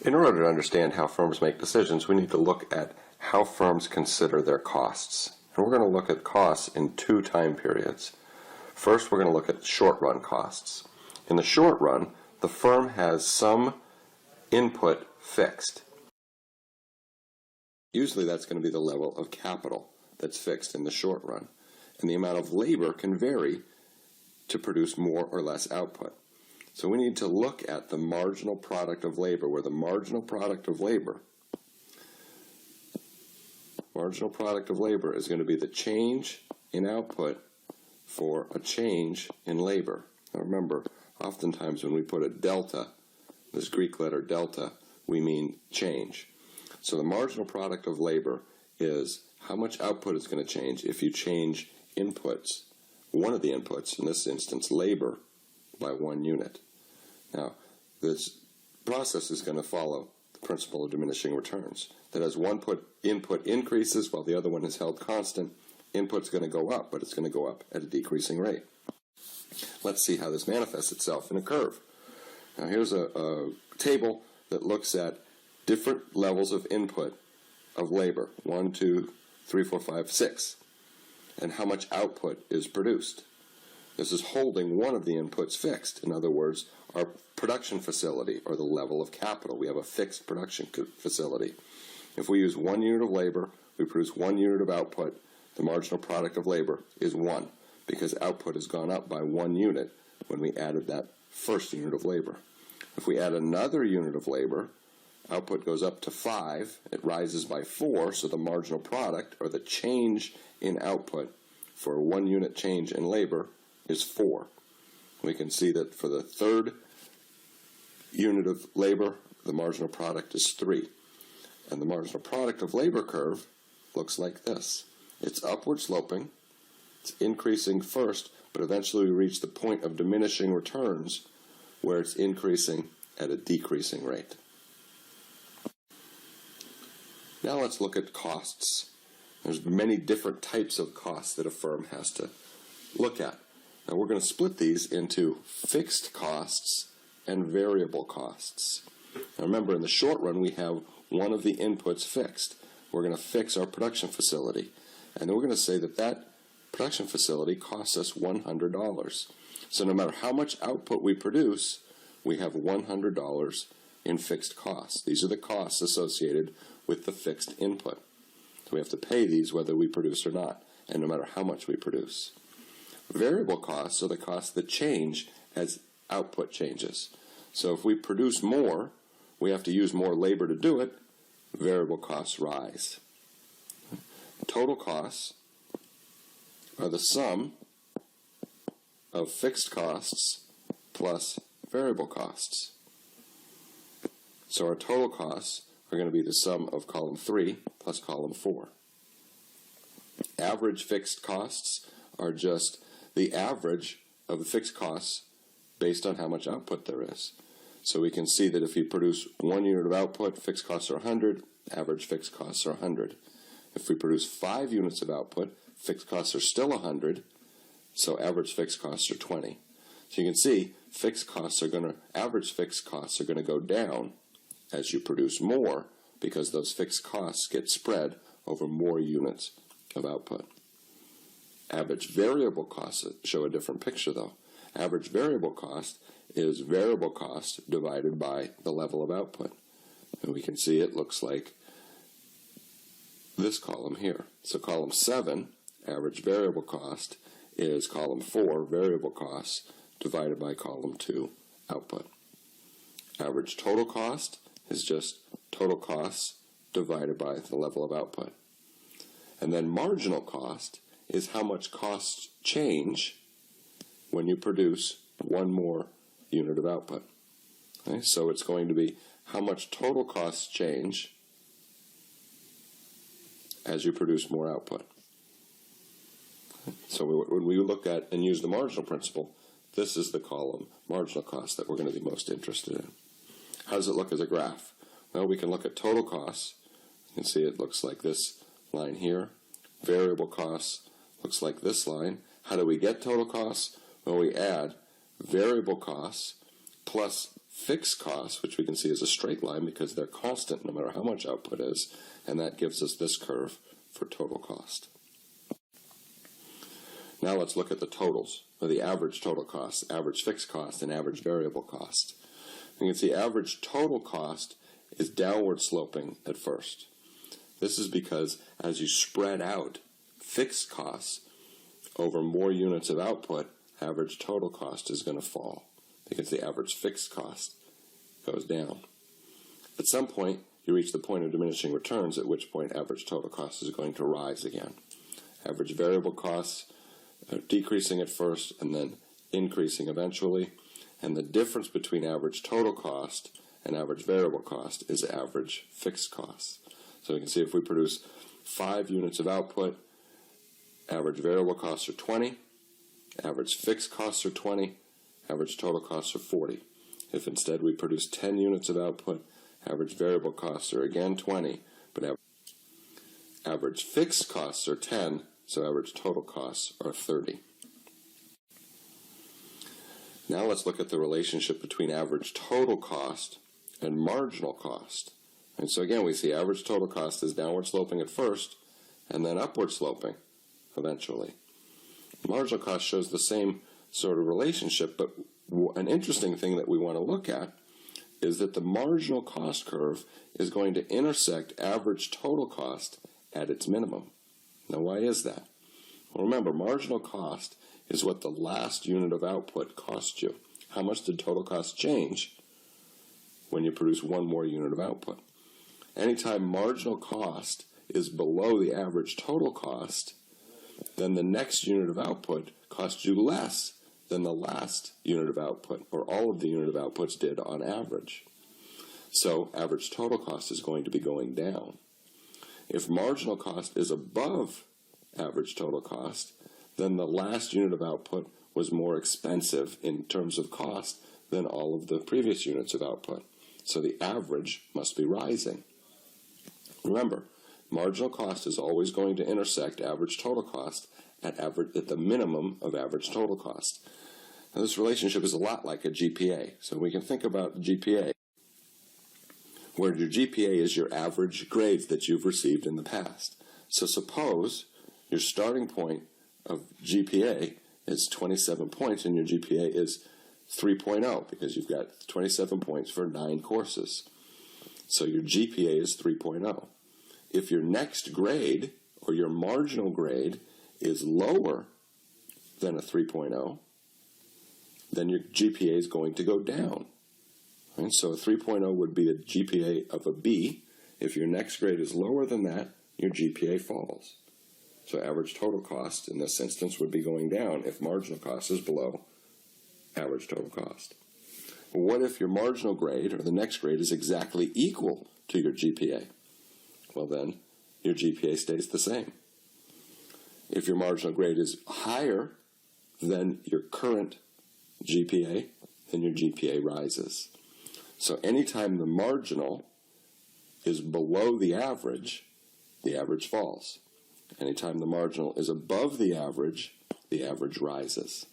In order to understand how firms make decisions, we need to look at how firms consider their costs. And we're going to look at costs in two time periods. First, we're going to look at short-run costs. In the short run, the firm has some input fixed. Usually that's going to be the level of capital that's fixed in the short run. And the amount of labor can vary to produce more or less output. So we need to look at the marginal product of labor, where the marginal product of labor is going to be the change in output for a change in labor. Now remember, oftentimes when we put a delta, this Greek letter delta, we mean change. So the marginal product of labor is how much output is going to change if you change inputs, one of the inputs, in this instance labor, by 1 unit. Now, this process is going to follow the principle of diminishing returns. That as one input increases while the other one is held constant, input's going to go up, but it's going to go up at a decreasing rate. Let's see how this manifests itself in a curve. Now here's a table that looks at different levels of input of labor, 1, 2, 3, 4, 5, 6, and how much output is produced. This is holding one of the inputs fixed. In other words, our production facility, or the level of capital. We have a fixed production facility. If we use 1 unit of labor, we produce 1 unit of output. The marginal product of labor is 1, because output has gone up by 1 unit when we added that first unit of labor. If we add another unit of labor, output goes up to 5. It rises by 4, so the marginal product, or the change in output for a 1 unit change in labor, is 4. We can see that for the third unit of labor, the marginal product is 3. And the marginal product of labor curve looks like this. It's upward sloping, it's increasing first, but eventually we reach the point of diminishing returns where it's increasing at a decreasing rate. Now let's look at costs. There's many different types of costs that a firm has to look at. Now we're going to split these into fixed costs and variable costs. Now remember, in the short run we have one of the inputs fixed. We're going to fix our production facility. And then we're going to say that that production facility costs us $100. So no matter how much output we produce, we have $100 in fixed costs. These are the costs associated with the fixed input. So we have to pay these whether we produce or not, and no matter how much we produce. Variable costs are the costs that change as output changes. So if we produce more, we have to use more labor to do it, variable costs rise. Total costs are the sum of fixed costs plus variable costs. So our total costs are going to be the sum of column 3 plus column 4. Average fixed costs are just the average of the fixed costs based on how much output there is. So we can see that if you produce 1 unit of output, fixed costs are 100, average fixed costs are 100. If we produce 5 units of output, fixed costs are still 100, so average fixed costs are 20. So you can see average fixed costs are going to go down as you produce more, because those fixed costs get spread over more units of output. Average variable costs show a different picture, though. Average variable cost is variable cost divided by the level of output. And we can see it looks like this column here. So column 7, average variable cost, is column 4, variable costs, divided by column 2, output. Average total cost is just total costs divided by the level of output. And then marginal cost is how much costs change when you produce 1 more unit of output. Okay? So it's going to be how much total costs change as you produce more output. So when we look at and use the marginal principle, this is the column, marginal cost, that we're going to be most interested in. How does it look as a graph? Well, we can look at total costs. You can see it looks like this line here. Variable costs looks like this line. How do we get total costs? Well, we add variable costs plus fixed costs, which we can see as a straight line because they're constant no matter how much output is, and that gives us this curve for total cost. Now let's look at the totals, or the average total cost, average fixed cost, and average variable cost. You can see average total cost is downward sloping at first. This is because as you spread out fixed costs over more units of output, average total cost is going to fall because the average fixed cost goes down. At some point, you reach the point of diminishing returns, at which point average total cost is going to rise again. Average variable costs are decreasing at first and then increasing eventually, and the difference between average total cost and average variable cost is average fixed cost. So you can see if we produce 5 units of output, average variable costs are 20, average fixed costs are 20, average total costs are 40. If instead we produce 10 units of output, average variable costs are again 20, but average fixed costs are 10, so average total costs are 30. Now let's look at the relationship between average total cost and marginal cost. And so again, we see average total cost is downward sloping at first, and then upward sloping eventually. Marginal cost shows the same sort of relationship, but an interesting thing that we want to look at is that the marginal cost curve is going to intersect average total cost at its minimum. Now, why is that? Well, remember, marginal cost is what the last unit of output cost you. How much did total cost change when you produce one more unit of output? Anytime marginal cost is below the average total cost, then the next unit of output costs you less than the last unit of output, or all of the unit of outputs did on average. So average total cost is going to be going down. If marginal cost is above average total cost, then the last unit of output was more expensive in terms of cost than all of the previous units of output. So the average must be rising. Remember, marginal cost is always going to intersect average total cost at the minimum of average total cost. Now, this relationship is a lot like a GPA. So we can think about GPA, where your GPA is your average grades that you've received in the past. So suppose your starting point of GPA is 27 points and your GPA is 3.0 because you've got 27 points for 9 courses. So your GPA is 3.0. If your next grade or your marginal grade is lower than a 3.0, then your GPA is going to go down. Right? So a 3.0 would be a GPA of a B. If your next grade is lower than that, your GPA falls. So average total cost in this instance would be going down if marginal cost is below average total cost. But what if your marginal grade or the next grade is exactly equal to your GPA? Well, then your GPA stays the same. If your marginal grade is higher than your current GPA, then your GPA rises. So anytime the marginal is below the average falls. Anytime the marginal is above the average rises.